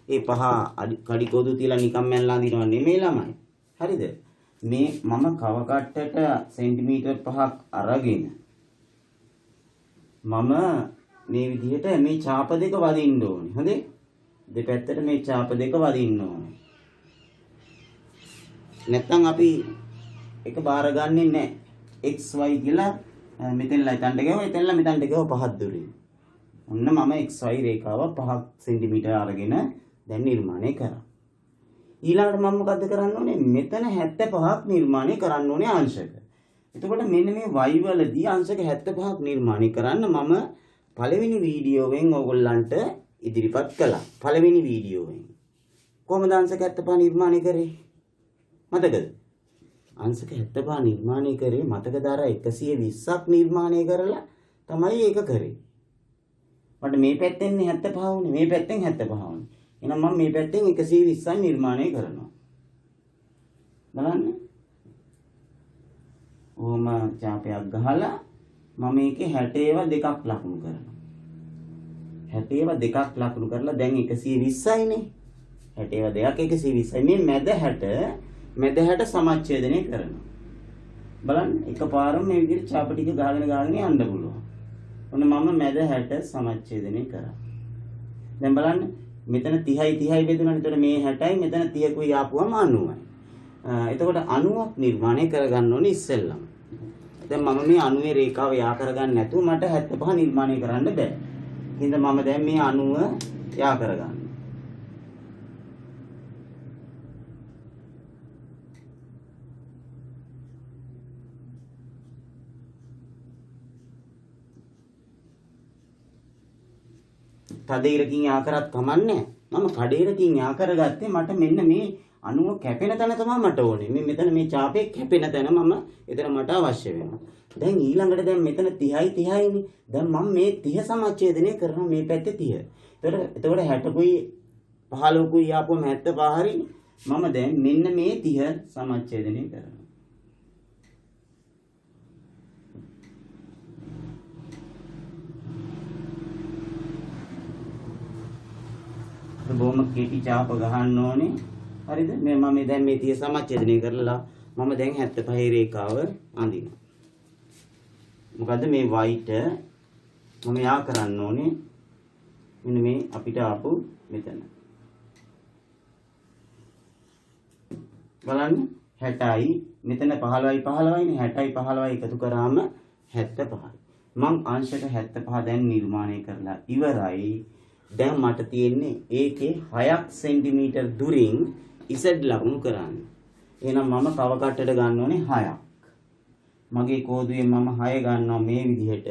ඒ 5 කඩි කොදු තියලා නිකම් මැනලා අඳිනව නෙමෙයි ළමයි. හරිද? මේ මම කව කට්ටට සෙන්ටිමීටර් 5ක් අරගෙන මම මේ විදිහට මේ ඡාප දෙක වදින්න ඕනේ. හොඳේ? දෙපැත්තට මේ ඡාප දෙක වදින්න ඕනේ. නැත්තම් අපි එක බාර ගන්නෙ නැහැ. XY කියලා මෙතනලා හිටන්න ගියව එතනලා මෙතනට ගියව 5ක් දුරින්. ඔන්න මම XY රේඛාව 5 සෙන්ටිමීටර අරගෙන දැන් නිර්මාණය කරා. ඊළඟට මම මොකද්ද කරන්න ඕනේ? මෙතන 75ක් නිර්මාණය කරන්න ඕනේ අංශක. එතකොට මෙන්න මේ y වලදී අංශක 75ක් නිර්මාණය කරන්න මම පළවෙනි වීඩියෝවෙන් ඕගොල්ලන්ට ඉදිරිපත් කළා. පළවෙනි වීඩියෝවෙන්. කොහොමද අංශක 75 නිර්මාණය කරේ? මතකද? අංශක 75 නිර්මාණය කරේ මතකද? අර 120ක් නිර්මාණය කරලා තමයි ඒක කරේ. මට මේ පැත්තෙන් 75 වුණේ. මේ පැත්තෙන් 75 වුණේ. එහෙනම් මම මේ පැත්තෙන් 120ක් නිර්මාණය කරනවා. බලන්න. ඕම ඡාපයක් ගහලා මම මේකේ 60 දෙකක් ලකුණු කරනවා. 60 දෙකක් ලකුණු කරලා දැන් 120යිනේ. 60 දෙකක් 120යි. මේ මැද 60 සමච්ඡේදනය කරනවා. බලන්න එකපාරම මේ විදිහට ඡාප ටික ගහගෙන යන්න පුළුවන්. ඔන්න මම මැද 60 සමච්ඡේදනය කරා. දැන් බලන්න මෙතන 30යි බෙදුණානේ. එතකොට මේ 60යි මෙතන 30කුයි ආපුවම 90යි. එතකොට 90ක් නිර්මාණය කරගන්න ඕනේ ඉස්සෙල්ලම. දැන් මම මේ 90 රේඛාව යා කරගන්න නැතුව මට 75 නිර්මාණය කරන්න බෑ. ඉතින් මම දැන් මේ 90 යා කරගන්න. තදීරකින් යා කරත් කමන්නේ. මම කඩේරකින් යා කරගත්තේ මට මෙන්න මේ 90 කැපෙන තැන තමයි මට ඕනේ. මේ මෙතන මේ ඡාපේ කැපෙන තැන මම එතන මට අවශ්‍ය වෙනවා. දැන් ඊළඟට දැන් මෙතන 30යිනේ. දැන් මම මේ 30 සමච්ඡේදනය කරනවා මේ පැත්තේ 30. එතකොට 60කුයි 15කුයි ආපුවම 75 හරිනේ. මම දැන් මෙන්න මේ 30 සමච්ඡේදනය කරනවා. බොහොම කෙටි ඡාප ගහන්න ඕනේ. හරිද? මම දැන් මේ 30 සමච්ඡේදනය කරලා මම දැන් 75 රේඛාව අඳිනවා. මොකද මේ white මම යා කරන්න ඕනේ මෙන්න මේ අපිට ආපු මෙතන. බලන්න 60යි මෙතන 15යි 15යිනේ 60යි 15යි එකතු කරාම 75යි. මම අංශක 75 දැන් නිර්මාණය කරලා ඉවරයි. දැන් මට තියෙන්නේ ඒකේ 6ක් සෙන්ටිමීටර් දුරින් Z ලකුණු කරන්න. එහෙනම් මම කව කට්ටට ගන්න ඕනේ 6ක්. මගේ කෝදුවේ මම 6 ගන්නවා මේ විදිහට.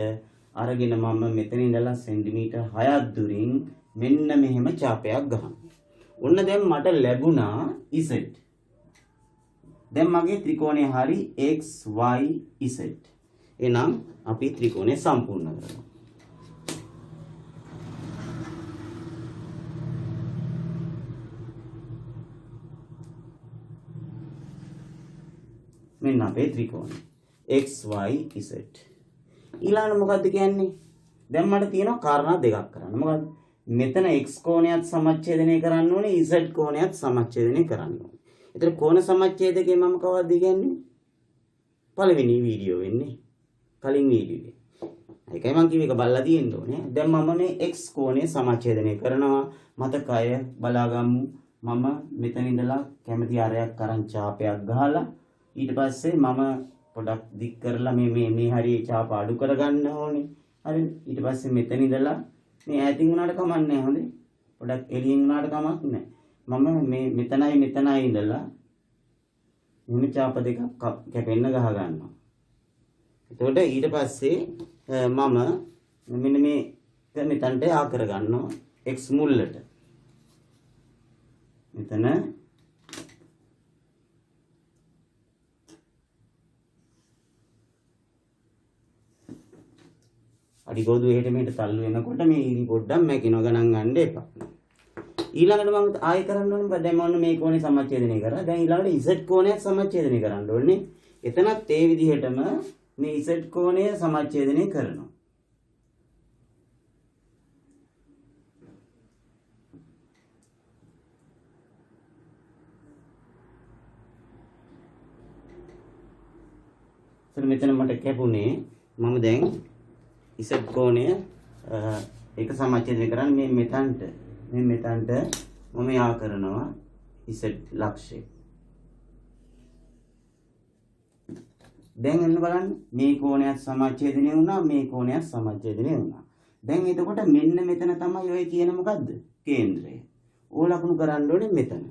අරගෙන මම මෙතන ඉඳලා සෙන්ටිමීටර් 6ක් දුරින් මෙන්න මෙහෙම ඡාපයක් ගහනවා. ඔන්න දැන් මට ලැබුණා Z. දැන් මගේ ත්‍රිකෝණය හරි x y z. එහෙනම් අපි ත්‍රිකෝණය සම්පූර්ණ කරමු. මෙන්න අපේ ත්‍රිකෝණය x y z. ඊළඟට මොකද්ද කියන්නේ? දැන් මට තියෙනවා කාරණා දෙකක් කරන්න. මොකද්ද? මෙතන x කෝණයත් සමච්ඡේදනය කරන්න ඕනේ, z කෝණයත් සමච්ඡේදනය කරන්න ඕනේ. ඒතර කෝණ සමච්ඡේදකේ මම කවද්ද කියන්නේ? පළවෙනි වීඩියෝ වෙන්නේ. කලින් වීඩියෝ. ඒකයි මම කිව්ව එක බලලා තියෙන්න ඕනේ. දැන් මම මේ x කෝණය සමච්ඡේදනය කරනවා. මතකය බලාගමු. මම මෙතන ඉඳලා කැමති ආරයක් අරන් ඡාපයක් ගහලා ඊට පස්සේ මම පොඩක් දික් කරලා මේ හරිය ඡාප අඩු කරගන්න ඕනේ. හරි. ඊට පස්සේ මෙතන ඉඳලා මේ ඈතින් උනාට කමක් නැහැ හොඳේ. පොඩක් එළියෙන් උනාට කමක් නැහැ. මම මේ මෙතනයි ඉඳලා මෙන්න ඡාප දෙකක් කැපෙන්න ගහ ගන්නවා. එතකොට ඊට පස්සේ මම මෙන්න මේ මෙතනට ආ කර ගන්නවා x මුල්ලට. මෙතන අඩි ගොඩු එහෙට මෙහෙට තල්ලු වෙනකොට මේ ඉරි පොඩ්ඩක් මැකිනව ගණන් ගන්න එපා. ඊළඟට මම ආයෙ කරන්න ඕනේ. දැන් මම මේ කෝණේ සමච්ඡේදනය කරා. දැන් ඊළඟට z කෝණයක් සමච්ඡේදනය කරන්න ඕනේ. එතනත් ඒ විදිහටම මේ z කෝණය සමච්ඡේදනය කරනවා. මෙතන මට කැපුණේ මම දැන් z කෝණය ඒක සමච්ඡේදනය කරන්නේ මෙතනට මම යා කරනවා z ලක්ෂය. දැන් එන්න බලන්න මේ කෝණයක් සමච්ඡේදනය වුණා මේ කෝණයක් සමච්ඡේදනය වුණා. දැන් එතකොට මෙන්න මෙතන තමයි ඔය කියන මොකද්ද? කේන්ද්‍රය. ඕ ලකුණු කරන්න ඕනේ මෙතන.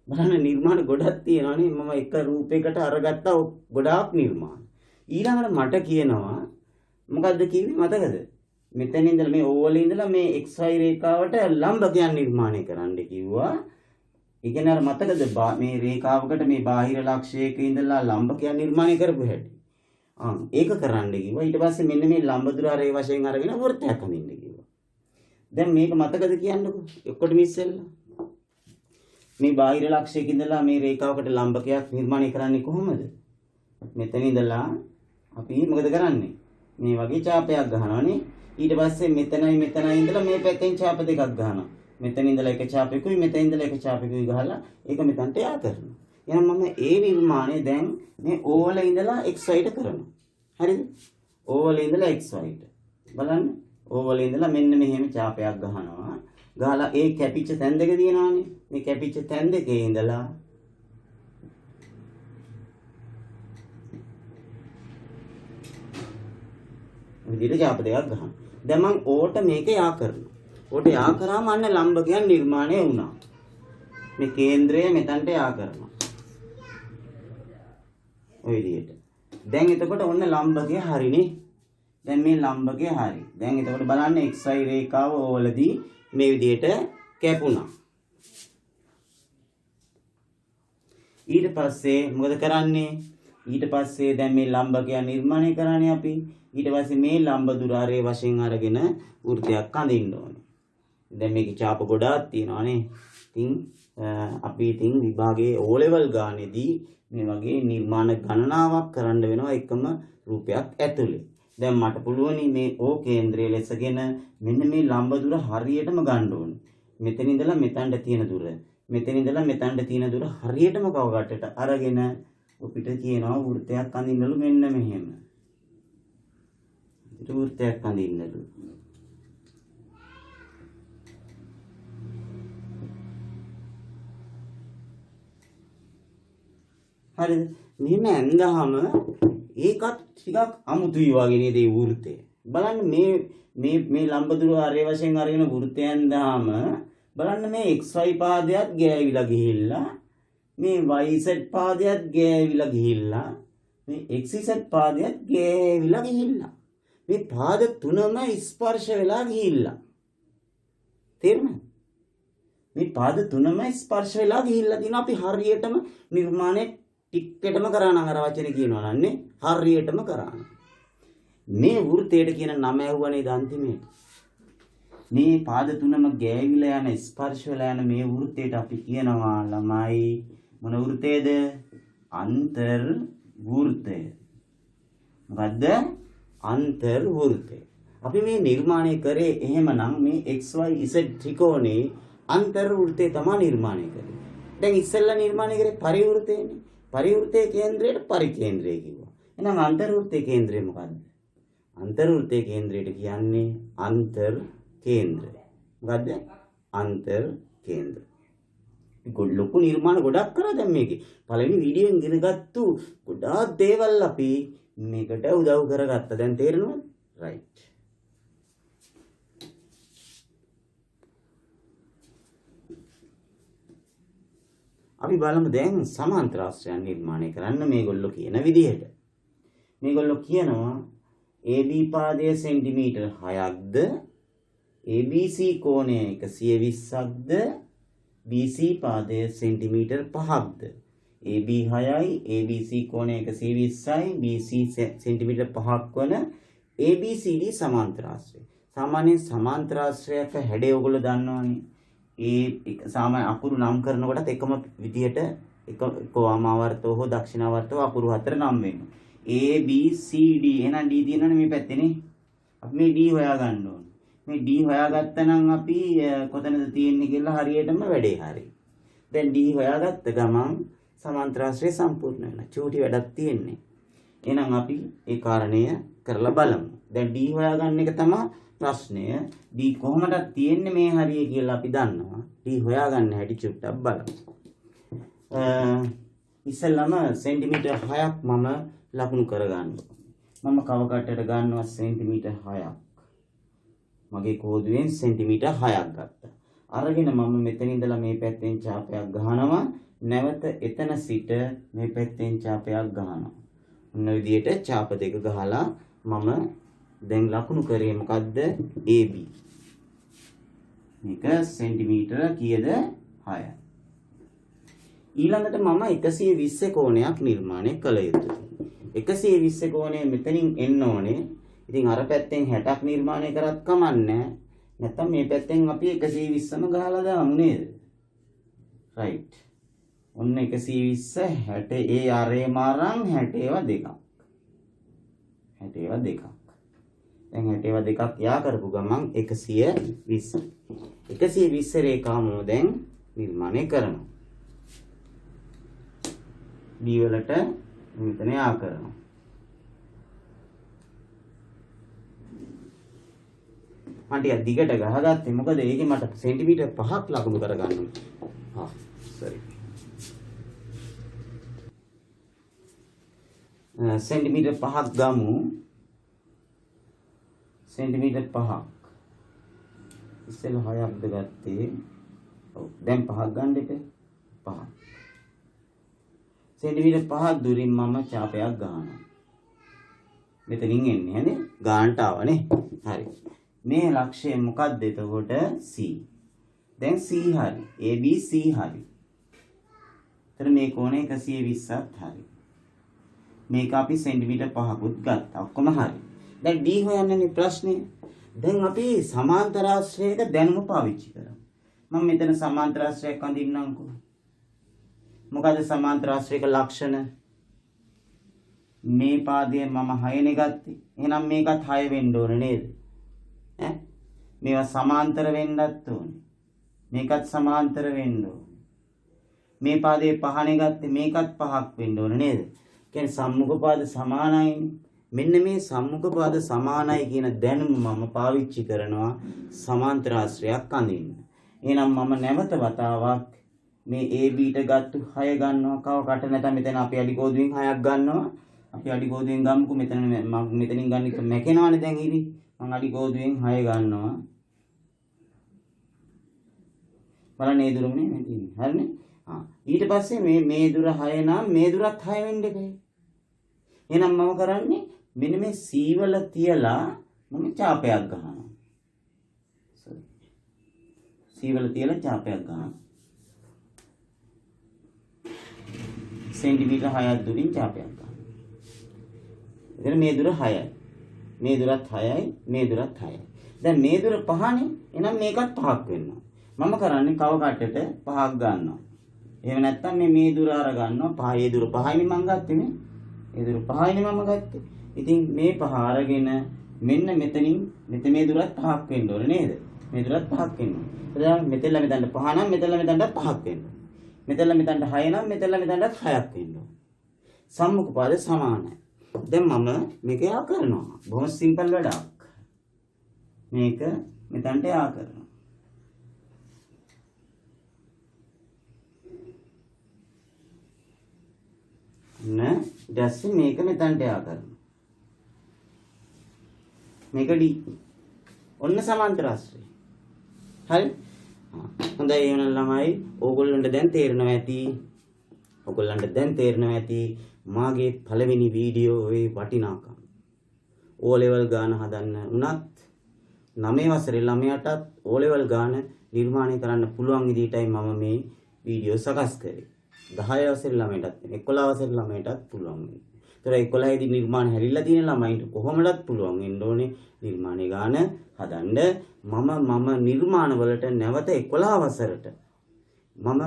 බලන්න නිර්මාණ ගොඩක් තියෙනවානේ. මම එක රූපයකට අරගත්තා ගොඩාක් නිර්මාණ. ඊළඟට මට කියනවා මොකද්ද කිව්වේ මතකද? මෙතන ඉඳලා මේ ඕවල ඉඳලා මේ xy රේඛාවට ලම්බකයන් නිර්මාණය කරන්න කිව්වා. ඒ කියන්නේ අර මතකද මේ රේඛාවකට මේ බාහිර ලක්ෂයක ඉඳලා ලම්බකයන් නිර්මාණය කරපු හැටි. ඒක කරන්න කිව්වා. ඊට පස්සේ මෙන්න මේ ලම්බ දුර අරේ වශයෙන් අරගෙන වෘත්තයක් හඳින්න කිව්වා. දැන් මේක මතකද කියන්නකෝ. ඔක්කොටම ඉස්සෙල්ලා මේ බාහිර ලක්ෂයක ඉඳලා මේ රේඛාවකට ලම්බකයක් නිර්මාණය කරන්නේ කොහොමද? මෙතන ඉඳලා අපි මොකද කරන්නේ? මේ වගේ ඡාපයක් ගහනවානේ. ඊට පස්සේ මෙතනයි ඉඳලා මේ පැත්තෙන් ඡාප දෙකක් ගහනවා. මෙතන ඉඳලා එක ඡාපයකුයි මෙතන ඉඳලා එක ඡාපයකුයි ගහලා ඒක මෙතනට යා කරනවා. එහෙනම් මම ඒ නිර්මාණය දැන් මේ O වල ඉඳලා xy ට කරනවා. හරිද? O වල ඉඳලා xy ට. බලන්න. O වල ඉඳලා මෙන්න මෙහෙම ඡාපයක් ගහනවා. ගහලා ඒ කැපිච්ච තැන් දෙක තියෙනවානේ. මේ කැපිච්ච තැන් දෙකේ ඉඳලා විදිහට ඡාප දෙකක් ගහනවා. දැන් මම ඕට මේක යා කරනවා. ඕට යා කරාම අන්න ලම්බකයන් නිර්මාණය වුණා. මේ කේන්ද්‍රය මෙතනට යා කරනවා. ඔය විදිහට. දැන් එතකොට ඔන්න ලම්බකය හරිනේ. දැන් මේ ලම්බකය හරි. දැන් එතකොට බලන්න xy රේඛාව ඕවලදී මේ විදිහට කැපුණා. ඊට පස්සේ මොකද කරන්නේ? ඊට පස්සේ දැන් මේ ලම්බකයන් නිර්මාණය කරන්නේ අපි. ඊට පස්සේ මේ ලම්බ දුරාරයේ වශයෙන් අරගෙන වෘත්තයක් අඳින්න ඕනේ. දැන් මේකේ ඡාප ගොඩාක් තියෙනවානේ. ඉතින් අපි විභාගයේ O level ගානේදී මේ වගේ නිර්මාණ ගණනාවක් කරන්න වෙනවා එකම රූපයක් ඇතුලේ. දැන් මට පුළුවනි මේ O කේන්ද්‍රය ලෙසගෙන මෙන්න මේ ලම්බ දුර හරියටම ගන්න ඕනේ. මෙතන ඉඳලා මෙතනට තියෙන දුර. මෙතන ඉඳලා මෙතනට තියෙන දුර හරියටම කවකටට අරගෙන අපිට කියනවා වෘත්තයක් අඳින්නලු මෙන්න මෙහෙම. වෘත්තයක් අඳින්නලු. හරිද? මෙහෙම ඇඳහම ඒකත් ටිකක් අමුතුයි වගේ නේද ඒ වෘත්තය. බලන්න මේ ලම්බදුර ආරේ වශයෙන් අරගෙන වෘත්තය ඇඳහම බලන්න මේ xy පාදයක් ගෑවිලා ගිහිල්ලා මේ yz පාදයක් ගෑවිලා ගිහිල්ලා මේ xz පාදයක් ගෑවිලා ගිහිල්ලා මේ පාද තුනම ස්පර්ශ වෙලා ගිහිල්ලා. තේරුණාද? මේ පාද තුනම ස්පර්ශ වෙලා ගිහිල්ලා තියෙනවා. අපි හරියටම නිර්මාණය ටිකටම කරා නම් අර වචනේ කියනවා නන්නේ හරියටම කරා. මේ වෘත්තයට කියන නම ඇහුවනේ අන්තිමේට. මේ පාද තුනම ගෑවිලා යන ස්පර්ශ වෙලා යන මේ වෘත්තයට අපි කියනවා ළමයි මොන වෘත්තයේද? අන්තර් වෘත්තය. මොකද්ද? අන්තර් වෘත්තය. අපි මේ නිර්මාණය කරේ එහෙමනම් මේ xy z ත්‍රිකෝණේ අන්තර් වෘත්තය තමයි නිර්මාණය කරේ. දැන් ඉස්සෙල්ලා නිර්මාණය කරේ පරිවෘත්තයනේ. පරිවෘත්තයේ කේන්ද්‍රයට පරිකේන්ද්‍රය කිව්වා. එහෙනම් අන්තර්වෘත්තයේ කේන්ද්‍රය මොකද්ද? අන්තර්වෘත්තයේ කේන්ද්‍රයට කියන්නේ අන්තර් කේන්ද්‍රය. මොකද්ද? අන්තර් කේන්ද්‍ර. ලොකු නිර්මාණ ගොඩක් කරා දැන් මේකේ. පළවෙනි වීඩියෝෙන් ඉගෙනගත්තු ගොඩාක් දේවල් අපි මේකට උදව් කරගත්තා. දැන් තේරෙනවද? රයිට්. අපි බලමු දැන් සමාන්තරාශ්‍රයන් නිර්මාණය කරන්න මේගොල්ලෝ කියන විදිහට. මේගොල්ලෝ කියනවා AB පාදය සෙන්ටිමීටර් 6ක්ද ABC කෝණය 120ක්ද BC පාදය සෙන්ටිමීටර් 5ක්ද AB 6යි ABC කෝණය 120යි BC සෙන්ටිමීටර් 5ක් වන ABCD සමාන්තරාශ්‍රය. සාමාන්‍යයෙන් සමාන්තරාශ්‍රයක හැඩය ඔයගොල්ලෝ දන්නවනේ. ඒ සාමාන්‍ය අකුරු නම් කරනකොටත් එකම විදියට එක වාමාවර්තව හෝ දක්ෂිණාවර්තව අකුරු හතර නම් වෙනවා. A B C D එහෙනම් D තියෙනවනේ මේ පැත්තේනේ. අපි මේ D හොයා ගන්න ඕනේ. මේ D හොයාගත්තා නම් අපි කොතනද තියෙන්නේ කියලා හරියටම වැඩේ හරි. දැන් D හොයාගත්ත ගමන් සමාන්තරාශ්‍රය සම්පූර්ණ වෙනවා. චූටි වැඩක් තියෙන්නේ. එහෙනම් අපි ඒ කාරණය කරලා බලමු. දැන් D හොයාගන්න එක තමයි ප්‍රශ්නය. D කොහොමද තියෙන්නේ මේ හරිය කියලා අපි දන්නවා. D හොයාගන්න හැටි චුට්ටක් බලමු. ඉස්සෙල්ලාම සෙන්ටිමීටර් 6ක් මම ලකුණු කරගන්නවා. මම කව කට්ටට ගන්නවා සෙන්ටිමීටර් 6ක්. මගේ කෝදුවෙන් සෙන්ටිමීටර් 6ක් ගත්තා. අරගෙන මම මෙතන ඉඳලා මේ පැත්තෙන් ඡාපයක් ගහනවා. නැවත එතන සිට මේ පැත්තෙන් ඡාපයක් ගහනවා. ඔන්න විදියට ඡාප දෙක ගහලා මම දැන් ලකුණු කරේ මොකද්ද? AB. මේක සෙන්ටිමීටර කීයද? 6යි. ඊළඟට මම 120 කෝණයක් නිර්මාණය කළ යුතුයි. 120 කෝණය මෙතනින් එන්න ඕනේ. ඉතින් අර පැත්තෙන් 60ක් නිර්මාණය කරත් කමන්නේ. නැත්තම් මේ පැත්තෙන් අපි 120ම ගහලා දාමු නේද? රයිට්. ඔන්න 120 60 ඒ අරේ මාරන් 60 ඒවා දෙකක්. 60 ඒවා දෙකක්. දැන් 60 ඒවා දෙකක් යා කරපු ගමන් 120. 120 රේඛාවම දැන් නිර්මාණය කරනවා. D වලට මෙතන යා කරනවා. මම ටිකක් දිගට ගහගත්තේ මොකද ඒකේ මට සෙන්ටිමීටර් 5ක් ලකුණු කරගන්න ඕනේ. සෝරි. සෙන්ටිමීටර් 5ක් ගමු. සෙන්ටිමීටර් 5ක්. ඉස්සෙල්ලා 6ක්ද ගත්තේ. ඔව් දැන් 5ක් ගන්න දෙපේ. 5ක්. සෙන්ටිමීටර් 5ක් දුරින් මම ඡාපයක් ගන්නවා. මෙතනින් එන්නේ හනේ. ගානට ආවනේ. හරි. මේ ලක්ෂය මොකක්ද එතකොට? C. දැන් C හරි. ABC හරි. එතන මේ කෝණය 120ත් හරි. මේක අපි සෙන්ටිමීටර් 5කුත් ගත්තා. ඔක්කොම හරි. දැන් D හොයන්නනේ ප්‍රශ්නේ. දැන් අපි සමාන්තරාශ්‍රයක දැනුම පාවිච්චි කරමු. මම මෙතන සමාන්තරාශ්‍රයක් අඳින්නම්කෝ. මොකද සමාන්තරාශ්‍රයක ලක්ෂණ? මේ පාදයේ මම 6නේ ගත්තේ. එහෙනම් මේකත් 6 වෙන්න ඕනේ නේද? ඈ මේවා සමාන්තර වෙන්නත් ඕනේ. මේකත් සමාන්තර වෙන්න ඕනේ. මේ පාදයේ 5නේ ගත්තේ මේකත් 5ක් වෙන්න ඕනේ නේද? කියන්නේ සම්මුඛ පාද සමානයිනේ. මෙන්න මේ සම්මුඛ පාද සමානයි කියන දැනුම මම පාවිච්චි කරනවා සමාන්තරාශ්‍රයක් අඳින්න. එහෙනම් මම නැවත වතාවක් මේ ABට ගත්තු 6 ගන්නවා. කව කට නැත්නම් මෙතන අපි අඩි කෝදුවෙන් 6ක් ගන්නවා. අපි අඩි කෝදුවෙන් ගමුකෝ. මෙතන මම මෙතනින් ගන්න එක මැකෙනවනේ දැන් ඉතින්. මම අඩි කෝදුවෙන් 6 ගන්නවා. බලන්න මේ දුරමනේ මේ තියෙන්නේ. හරිනේ? ඊට පස්සේ මේ දුර 6 නම් මේ දුරත් 6 වෙන්න එකයි. එහෙනම් මම කරන්නේ මෙන්න මේ C වල තියලා මම ඡාපයක් ගන්නවා. C වල තියලා ඡාපයක් ගන්නවා. සෙන්ටිමීටර් 6ක් දුරින් ඡාපයක් ගන්නවා. එතන මේ දුර 6යි. මේ දුරත් 6යි, මේ දුරත් 6යි. දැන් මේ දුර 5නේ. එහෙනම් මේකත් 5ක් වෙනවා. මම කරන්නේ කව කටට 5ක් ගන්නවා. එහෙම නැත්නම් මේ දුර අර ගන්නවා. 5 ඒ දුර 5යිනේ මම ගත්තේ නේ. ඒ දුර 5යිනේ මම ගත්තේ. ඉතින් මේ 5 අරගෙන මෙන්න මෙතනින් මේ දුරත් 5ක් වෙන්න ඕනේ නේද? මේ දුරත් 5ක් වෙන්න ඕනේ. එතන මෙතෙල්ලා මෙතනට 5 නම් මෙතෙල්ලා මෙතනට 5ක් වෙන්න ඕනේ. මෙතෙල්ලා මෙතනට 6 නම් මෙතෙල්ලා මෙතනට 6ක් වෙන්න ඕනේ. සම්මුඛ පාද සමානයි. දැන් මම මේක යා කරනවා. බොහොම සිම්පල් වැඩක්. මේක මෙතනට යා කරනවා. ඊට මේක මෙතනට යා කරනවා. මේක D. ඔන්න සමාන්තර ආශ්‍රය. හරි? හොඳයි එහෙනම් ළමයි ඕගොල්ලන්ට දැන් තේරෙනවා ඇති. මාගේ පළවෙනි වීඩියෝවේ වටිනාකම. O level ගාන හදන්න උනත් 9 වසරේ ළමයාටත් O level ගාන නිර්මාණය කරන්න පුළුවන් විදිහටයි මම මේ වීඩියෝ සකස් කරේ. 10 වසරේ ළමයටත් 11 වසරේ ළමයටත් පුළුවන් වෙන්නේ. ඒතර 11 දී නිර්මාණ හැලිලා තියෙන ළමයින්ට කොහොමදත් පුළුවන් වෙන්න ඕනේ නිර්මාණය ගාන හදන්න. මම නිර්මාණ වලට නැවත 11 වසරට මම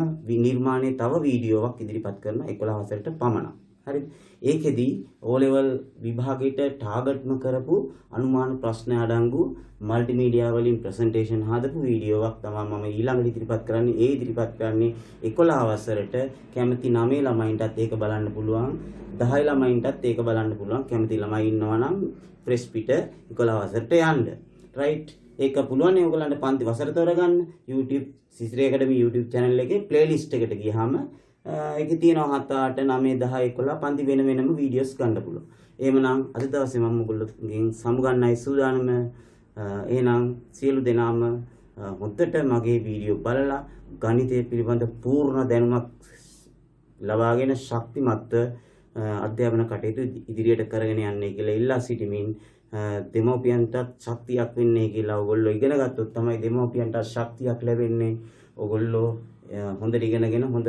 නිර්මාණයේ තව වීඩියෝවක් ඉදිරිපත් කරන 11 වසරට පමණක්. හරිද? ඒකෙදි O level විභාගයට ටාගට්ම කරපු අනුමාන ප්‍රශ්න අඩංගු මල්ටිමීඩියා වලින් ප්‍රසන්ටේෂන් හදපු වීඩියෝවක් තමයි මම ඊළඟට ඉදිරිපත් කරන්නේ. ඒ ඉදිරිපත් කරන්නේ 11 වසරට කැමති 9 ළමයින්ටත් ඒක බලන්න පුළුවන්. 10 ළමයින්ටත් ඒක බලන්න පුළුවන්. කැමති ළමයි ඉන්නවා නම් ප්‍රෙස් පිට 11 වසරට යන්න. රයිට්? ඒක පුළුවන් නේ ඔයගලන්ට පන්ති වසර තෝරගන්න. YouTube සිසිරේ ඇකඩමි YouTube channel එකේ playlist එකට ගියාම ඒකේ තියෙනවා 7 8 9 10 11 පන්ති වෙනම වීඩියෝස් ගන්න පුළුවන්. එහෙමනම් අද දවසේ මම ඔයගොල්ලෝගෙන් සමුගන්නයි සූදානම. එහෙනම් සියලු දෙනාම හොඳට මගේ වීඩියෝ බලලා ගණිතය පිළිබඳ පූර්ණ දැනුමක් ලබාගෙන ශක්තිමත් අධ්‍යාපන කටයුතු ඉදිරියට කරගෙන යන්නේ කියලා ඉල්ලා සිටිමින් දෙමව්පියන්ටත් ශක්තියක් වෙන්නේ කියලා ඔයගොල්ලෝ ඉගෙන ගත්තොත් තමයි දෙමව්පියන්ට ශක්තියක් ලැබෙන්නේ. ඔයගොල්ලෝ හොඳට ඉගෙනගෙන හොඳ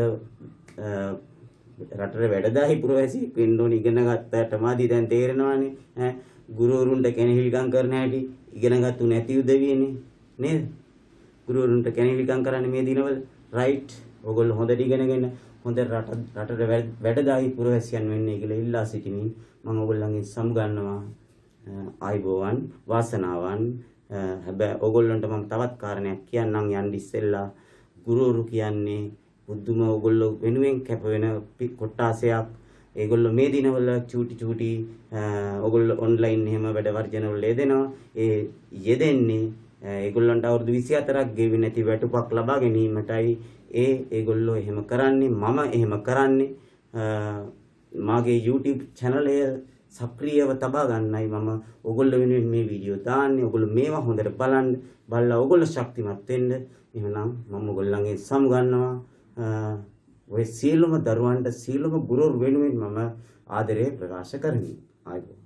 රටේ වැඩදායි පුරවැසියෙක් වෙන්න ඕනේ. ඉගෙන ගත්තටමදී දැන් තේරෙනවානේ ගුරුවරුන්ට කෙනෙහිලිකම් කරන හැටි ඉගෙනගත්තු නැති උදවියනේ නේද? ගුරුවරුන්ට කෙනෙහිලිකම් කරන්නේ මේ දිනවල. රයිට්? ඔයගොල්ලෝ හොඳට ඉගෙනගෙන හොඳ රටේ වැඩදායි පුරවැසියන් වෙන්නේ කියලා ඉල්ලා සිටිමින් මම ඔයගොල්ලන්ගෙන් සමුගන්නවා. ආයිබෝවන් වාසනාවන්. හැබැයි ඔයගොල්ලන්ට මම තවත් කාරණයක් කියන්නම් යන්න ඉස්සෙල්ලා. ගුරුවරු කියන්නේ බුදුම ඔයගොල්ලෝ වෙනුවෙන් කැප වෙන කොට්ටාසයක්. ඒගොල්ලෝ මේ දිනවල චූටි ඔයගොල්ලෝ ඔන්ලයින් එහෙම වැඩ වර්ජන වල යෙදෙනවා. ඒ යෙදෙන්නේ ඒගොල්ලන්ට අවුරුදු 24ක් ගෙවි නැති වැටුපක් ලබා ගැනීමටයි ඒගොල්ලෝ එහෙම කරන්නේ. මම එහෙම කරන්නේ මාගේ YouTube channel එක සක්‍රියව තබා ගන්නයි මම ඔයගොල්ලෝ වෙනුවෙන් මේ වීඩියෝ දාන්නේ. ඔයගොල්ලෝ මේවා හොඳට බලලා ඔයගොල්ලෝ ශක්තිමත් වෙන්න. එහෙනම් මම ඔයගොල්ලන්ගෙන් සමුගන්නවා. ඔය සියලුම දරුවන්ට සියලුම ගුරුවරු වෙනුවෙන් මම ආදරය ප්‍රකාශ කරමි. ආයිබෝවන්.